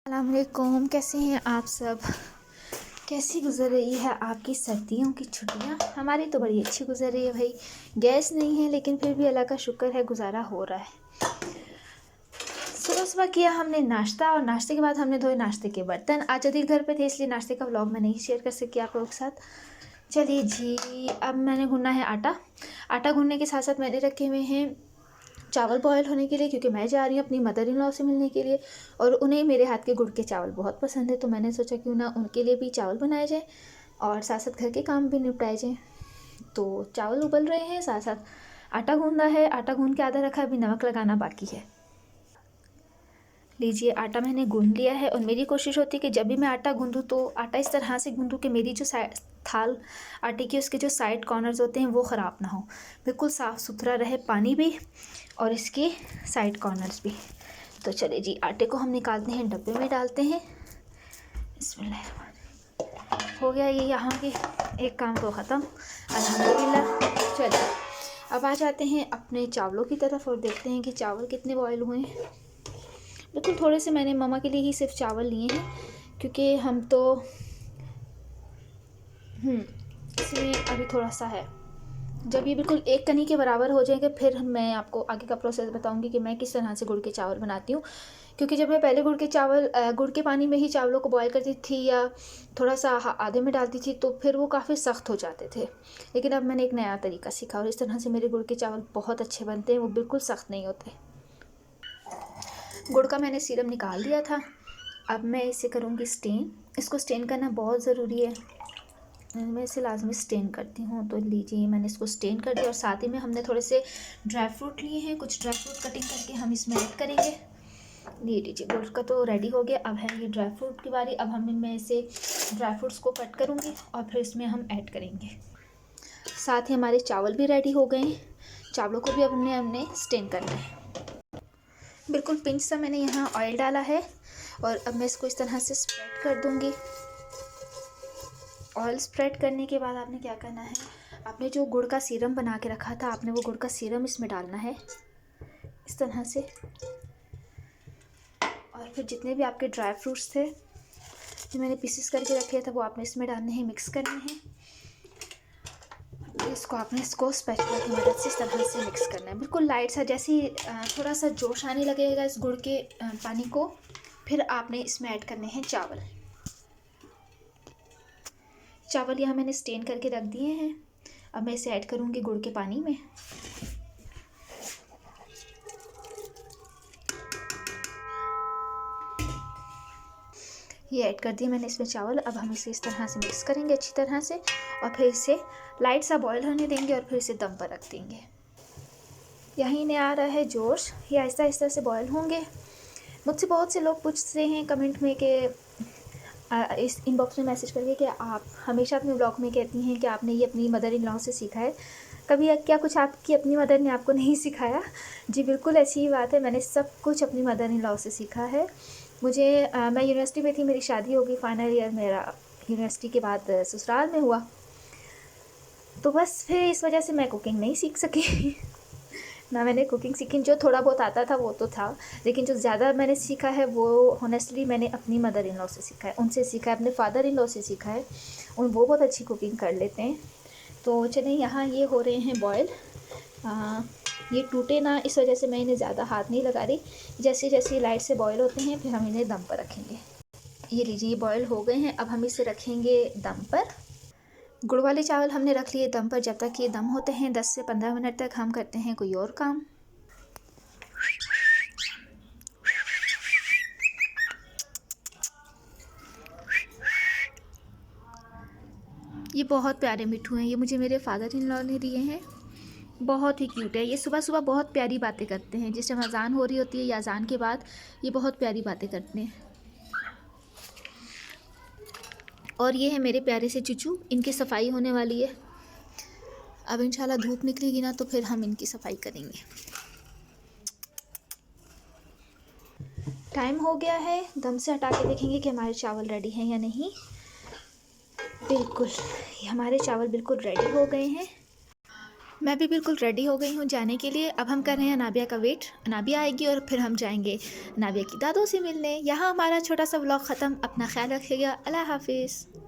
अस्सलामुअलैकुम, कैसे हैं आप सब। कैसी गुजर रही है आपकी सर्दियों की छुट्टियां। हमारी तो बड़ी अच्छी गुजर रही है भाई। गैस नहीं है लेकिन फिर भी अल्लाह का शुक्र है, गुजारा हो रहा है। सुबह सुबह किया हमने नाश्ता और नाश्ते के बाद हमने धोए नाश्ते के बर्तन। आज अदील घर पे थे इसलिए नाश्ते का व्लॉग मैं नहीं शेयर कर सकी आप लोगों के साथ। चलिए जी, अब मैंने गूंना है आटा। आटा गूंदने के साथ साथ मैंने रखे हुए हैं चावल बॉयल होने के लिए, क्योंकि मैं जा रही हूँ अपनी मदर इन लॉ से मिलने के लिए और उन्हें मेरे हाथ के गुड़ के चावल बहुत पसंद है। तो मैंने सोचा क्यों ना उनके लिए भी चावल बनाए जाए और साथ साथ घर के काम भी निपटाए जाएँ। तो चावल उबल रहे हैं, साथ साथ आटा गूंदा है। आटा गूंद के आधा रखा, अभी नमक लगाना बाकी है। लीजिए, आटा मैंने गूंद लिया है और मेरी कोशिश होती है कि जब भी मैं आटा गूंदूँ तो आटा इस तरह से गूंदूँ कि मेरी जो थाल आटे की उसके जो साइड कॉर्नर्स होते हैं वो ख़राब ना हो, बिल्कुल साफ़ सुथरा रहे, पानी भी और इसके साइड कॉर्नर्स भी। तो चलिए जी, आटे को हम निकालते हैं, डब्बे में डालते हैं। बिस्मिल्लाह, हो गया ये यहाँ के एक काम तो ख़त्म, अल्हम्दुलिल्लाह। चलिए अब आ जाते हैं अपने चावलों की तरफ और देखते हैं कि चावल कितने बॉयल हुए हैं। बिल्कुल थोड़े से मैंने मम्मा के लिए ही सिर्फ चावल लिए हैं, क्योंकि हम तो इसमें अभी थोड़ा सा है। जब ये बिल्कुल एक कनी के बराबर हो जाएंगे फिर मैं आपको आगे का प्रोसेस बताऊंगी कि मैं किस तरह से गुड़ के चावल बनाती हूँ। क्योंकि जब मैं पहले गुड़ के पानी में ही चावलों को बॉयल करती थी या थोड़ा सा आधे में डालती थी तो फिर वो काफ़ी सख्त हो जाते थे। लेकिन अब मैंने एक नया तरीका सीखा और इस तरह से मेरे गुड़ के चावल बहुत अच्छे बनते हैं, वो बिल्कुल सख्त नहीं होते। गुड़ का मैंने सिरप निकाल दिया था, अब मैं इसे करूँगी स्टेन। इसको स्टेन करना बहुत ज़रूरी है, मैं इसे लाजमी स्टेन करती हूँ। तो लीजिए, मैंने इसको स्टेन कर दिया और साथ ही में हमने थोड़े से ड्राई फ्रूट लिए हैं, कुछ ड्राई फ्रूट कटिंग करके हम इसमें ऐड करेंगे। ये लीजिए, गुड़ का तो रेडी हो गया, अब है ये ड्राई फ्रूट की बारी। अब मैं इसे ड्राई फ्रूट्स को कट करूँगी और फिर इसमें हम ऐड करेंगे। साथ ही हमारे चावल भी रेडी हो गए हैं, चावलों को भी अब हमने स्टेन करना है। बिल्कुल पिंच सा मैंने यहाँ ऑयल डाला है और अब मैं इसको इस तरह से स्प्रेड कर दूँगी। ऑयल स्प्रेड करने के बाद आपने क्या करना है, आपने जो गुड़ का सीरम बना के रखा था, आपने वो गुड़ का सीरम इसमें डालना है इस तरह से। और फिर जितने भी आपके ड्राई फ्रूट्स थे जो मैंने पीसेस करके रखे थे वो आपने इसमें डालने हैं, मिक्स करने हैं। इसको स्पैचुला की मदद से इस तरह से मिक्स करना है, बिल्कुल लाइट सा। जैसे ही थोड़ा सा जोश आने लगेगा इस गुड़ के पानी को, फिर आपने इसमें ऐड करने हैं चावल। चावल यहाँ मैंने स्टेन करके रख दिए हैं, अब मैं इसे ऐड करूँगी गुड़ के पानी में। ये ऐड कर दिए मैंने इसमें चावल। अब हम इसे इस तरह से मिक्स करेंगे अच्छी तरह से और फिर इसे लाइट सा बॉयल होने देंगे और फिर इसे दम पर रख देंगे। यहीं इन्हें आ रहा है जोश, ये आहिस्ता आहिस्ता से बॉयल होंगे। मुझसे बहुत से लोग पूछते हैं कमेंट में कि इस इनबॉक्स में मैसेज करके कि आप हमेशा अपने ब्लॉग में कहती हैं कि आपने ये अपनी मदर इन लॉ से सीखा है, कभी क्या कुछ आपकी अपनी मदर ने आपको नहीं सिखाया? जी बिल्कुल ऐसी ही बात है, मैंने सब कुछ अपनी मदर इन लॉ से सीखा है। मैं यूनिवर्सिटी में थी, मेरी शादी हो गई, फाइनल ईयर मेरा यूनिवर्सिटी के बाद ससुराल में हुआ, तो बस फिर इस वजह से मैं कुकिंग नहीं सीख सकी ना मैंने कुकिंग सीखी, जो थोड़ा बहुत आता था वो तो था, लेकिन जो ज़्यादा मैंने सीखा है वो ऑनेस्टली मैंने अपनी मदर इन लॉ से सीखा है, उनसे सीखा है, अपने फादर इन लॉ से सीखा है। वो बहुत अच्छी कुकिंग कर लेते हैं। तो चलिए, यहाँ ये हो रहे हैं बॉयल। ये टूटे ना, इस वजह से मैं इन्हें ज़्यादा हाथ नहीं लगा रही। जैसे जैसे लाइट से बॉयल होते हैं फिर हम इन्हें दम पर रखेंगे। ये लीजिए, ये बॉयल हो गए हैं, अब हम इसे रखेंगे दम पर। गुड़ वाले चावल हमने रख लिए दम पर। जब तक ये दम होते हैं 10 से 15 मिनट तक हम करते हैं कोई और काम। ये बहुत प्यारे मिट्ठू हैं, ये मुझे मेरे फादर इन लॉ ने दिए हैं, बहुत ही क्यूट है। ये सुबह सुबह बहुत प्यारी बातें करते हैं, जिस टाइम अजान हो रही होती है या अजान के बाद ये बहुत प्यारी बातें करते हैं। और ये है मेरे प्यारे से चुचू, इनकी सफाई होने वाली है। अब इंशाल्लाह धूप निकलेगी ना तो फिर हम इनकी सफाई करेंगे। टाइम हो गया है, दम से हटा के देखेंगे कि हमारे चावल रेडी हैं या नहीं। बिल्कुल, हमारे चावल बिल्कुल रेडी हो गए हैं। मैं भी बिल्कुल रेडी हो गई हूँ जाने के लिए। अब हम कर रहे हैं नाबिया का वेट। नाबिया आएगी और फिर हम जाएंगे नाबिया की दादों से मिलने। यहाँ हमारा छोटा सा व्लॉग ख़त्म। अपना ख्याल रखिएगा। अल्लाह हाफिज़।